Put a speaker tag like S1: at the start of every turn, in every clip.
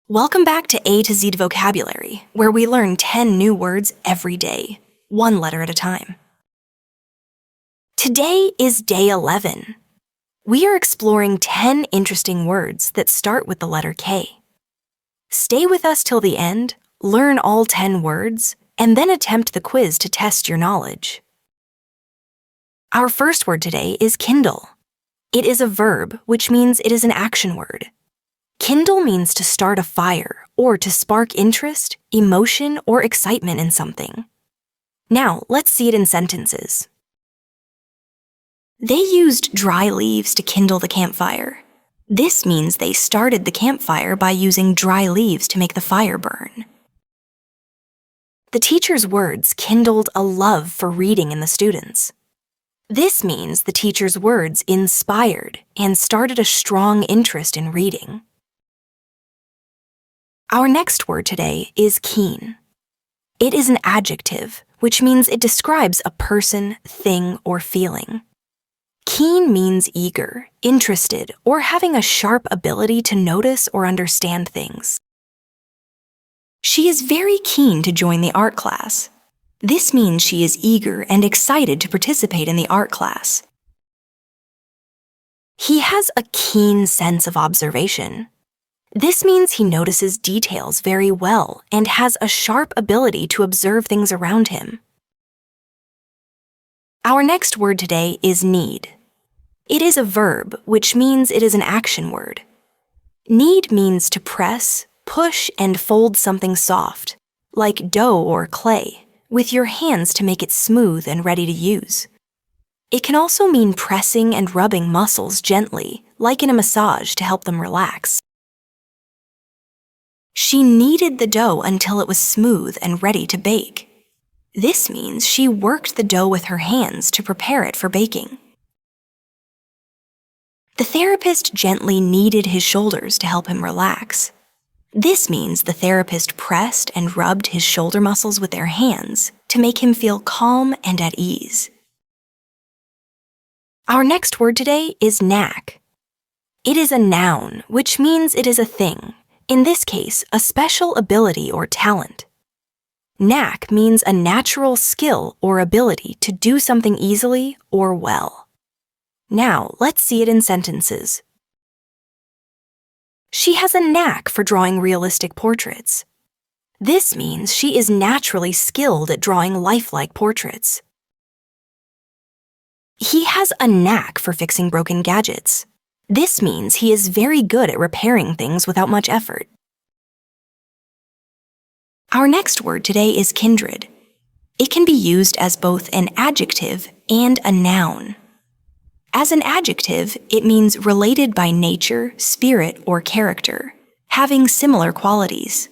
S1: Welcome back to A2Z Vocabulary, where we learn 10 new words every day, one letter at a time. Today is day 11. We are exploring 10 interesting words that start with the letter K. Stay with us till the end, learn all 10 words, and then attempt the quiz to test your knowledge. Our first word today is kindle. It is a verb, which means it is an action word. Kindle means to start a fire or to spark interest, emotion, or excitement in something. Now, let's see it in sentences. They used dry leaves to kindle the campfire. This means they started the campfire by using dry leaves to make the fire burn. The teacher's words kindled a love for reading in the students. This means the teacher's words inspired and started a strong interest in reading. Our next word today is keen. It is an adjective, which means it describes a person, thing, or feeling. Keen means eager, interested, or having a sharp ability to notice or understand things. She is very keen to join the art class. This means she is eager and excited to participate in the art class. He has a keen sense of observation. This means he notices details very well and has a sharp ability to observe things around him. Our next word today is knead. It is a verb, which means it is an action word. Knead means to press, push, and fold something soft, like dough or clay, with your hands to make it smooth and ready to use. It can also mean pressing and rubbing muscles gently, like in a massage, to help them relax. She kneaded the dough until it was smooth and ready to bake. This means she worked the dough with her hands to prepare it for baking. The therapist gently kneaded his shoulders to help him relax. This means the therapist pressed and rubbed his shoulder muscles with their hands to make him feel calm and at ease. Our next word today is knack. It is a noun, which means it is a thing. In this case, a special ability or talent. Knack means a natural skill or ability to do something easily or well. Now, let's see it in sentences. She has a knack for drawing realistic portraits. This means she is naturally skilled at drawing lifelike portraits. He has a knack for fixing broken gadgets. This means he is very good at repairing things without much effort. Our next word today is kindred. It can be used as both an adjective and a noun. As an adjective, it means related by nature, spirit, or character, having similar qualities.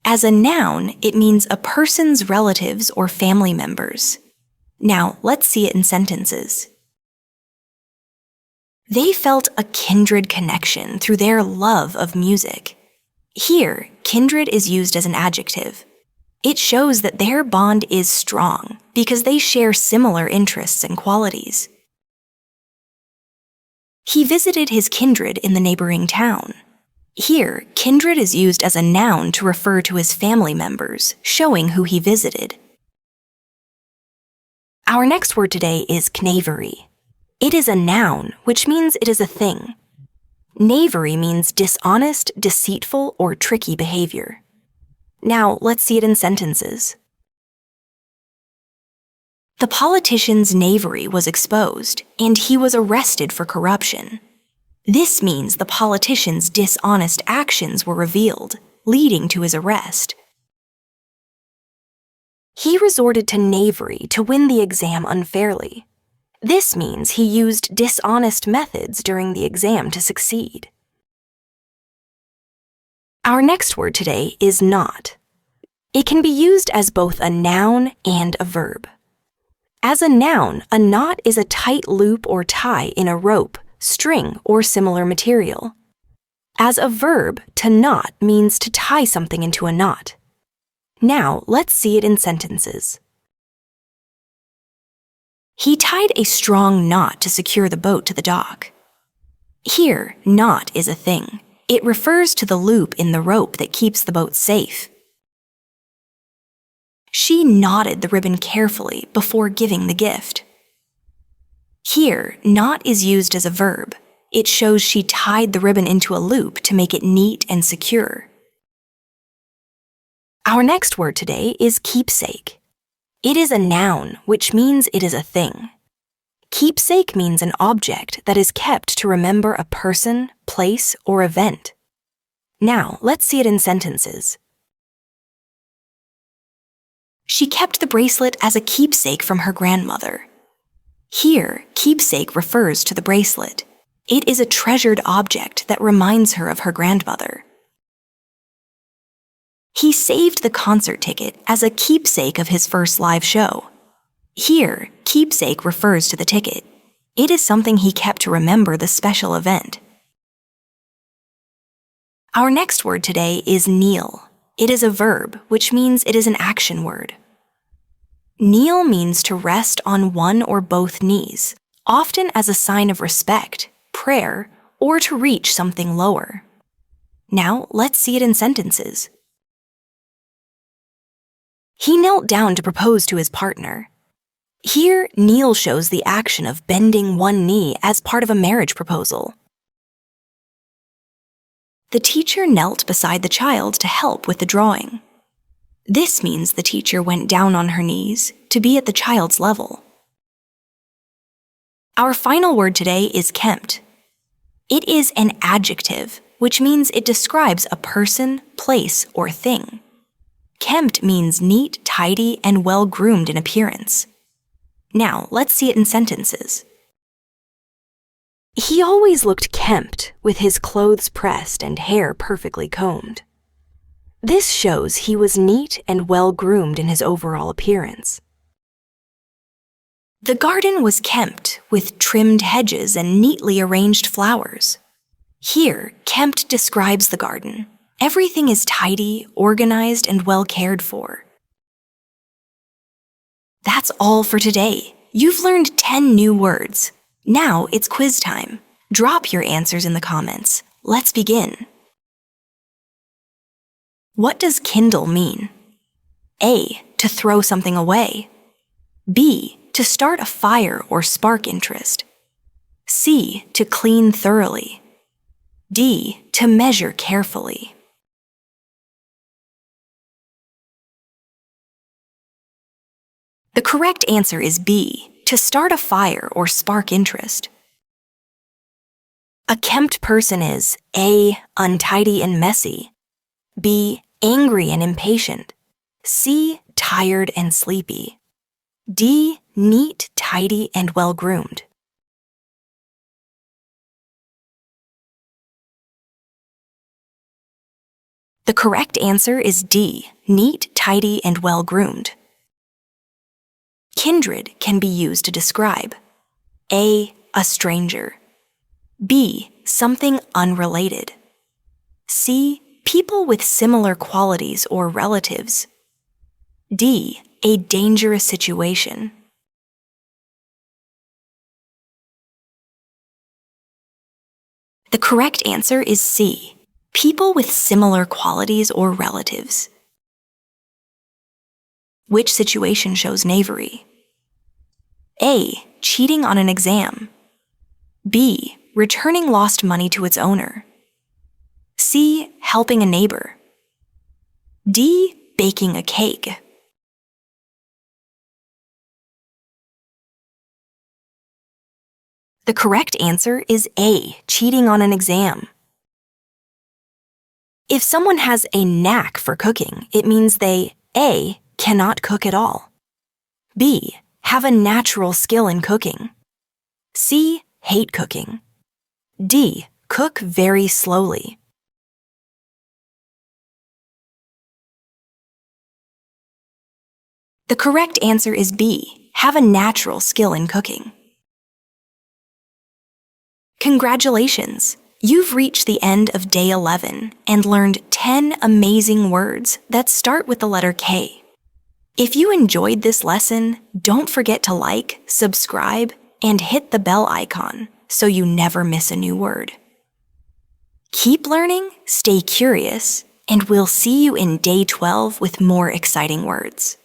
S1: As a noun, it means a person's relatives or family members. Now, let's see it in sentences. They felt a kindred connection through their love of music. Here, kindred is used as an adjective. It shows that their bond is strong because they share similar interests and qualities. He visited his kindred in the neighboring town. Here, kindred is used as a noun to refer to his family members, showing who he visited. Our next word today is knavery. It is a noun, which means it is a thing. Knavery means dishonest, deceitful, or tricky behavior. Now, let's see it in sentences. The politician's knavery was exposed, and he was arrested for corruption. This means the politician's dishonest actions were revealed, leading to his arrest. He resorted to knavery to win the exam unfairly. This means he used dishonest methods during the exam to succeed. Our next word today is knot. It can be used as both a noun and a verb. As a noun, a knot is a tight loop or tie in a rope, string, or similar material. As a verb, to knot means to tie something into a knot. Now, let's see it in sentences. He tied a strong knot to secure the boat to the dock. Here, knot is a thing. It refers to the loop in the rope that keeps the boat safe. She knotted the ribbon carefully before giving the gift. Here, knot is used as a verb. It shows she tied the ribbon into a loop to make it neat and secure. Our next word today is keepsake. It is a noun, which means it is a thing. Keepsake means an object that is kept to remember a person, place, or event. Now, let's see it in sentences. She kept the bracelet as a keepsake from her grandmother. Here, keepsake refers to the bracelet. It is a treasured object that reminds her of her grandmother. He saved the concert ticket as a keepsake of his first live show. Here, keepsake refers to the ticket. It is something he kept to remember the special event. Our next word today is kneel. It is a verb, which means it is an action word. Kneel means to rest on one or both knees, often as a sign of respect, prayer, or to reach something lower. Now, let's see it in sentences. He knelt down to propose to his partner. Here, kneel shows the action of bending one knee as part of a marriage proposal. The teacher knelt beside the child to help with the drawing. This means the teacher went down on her knees to be at the child's level. Our final word today is Kempt. It is an adjective, which means it describes a person, place, or thing. Kempt means neat, tidy, and well-groomed in appearance. Now, let's see it in sentences. He always looked kempt, with his clothes pressed and hair perfectly combed. This shows he was neat and well-groomed in his overall appearance. The garden was kempt, with trimmed hedges and neatly arranged flowers. Here, kempt describes the garden. Everything is tidy, organized, and well cared for. That's all for today. You've learned 10 new words. Now it's quiz time. Drop your answers in the comments. Let's begin. What does Kindle mean? A. To throw something away. B. To start a fire or spark interest. C. To clean thoroughly. D. To measure carefully. The correct answer is B, to start a fire or spark interest. A kempt person is A. Untidy and messy, B. Angry and impatient, C. Tired and sleepy, D. Neat, tidy, and well-groomed. The correct answer is D, neat, tidy, and well-groomed. Kindred can be used to describe A. A stranger, B. Something unrelated, C. People with similar qualities or relatives, D. A dangerous situation. The correct answer is C. People with similar qualities or relatives. Which situation shows knavery? A. Cheating on an exam. B. Returning lost money to its owner. C. Helping a neighbor. D. Baking a cake. The correct answer is A. Cheating on an exam. If someone has a knack for cooking, it means they A. Cannot cook at all, B. Have a natural skill in cooking, C. Hate cooking, D. Cook very slowly. The correct answer is B. Have a natural skill in cooking. Congratulations! You've reached the end of day 11 and learned 10 amazing words that start with the letter K. If you enjoyed this lesson, don't forget to like, subscribe, and hit the bell icon so you never miss a new word. Keep learning, stay curious, and we'll see you in day 12 with more exciting words.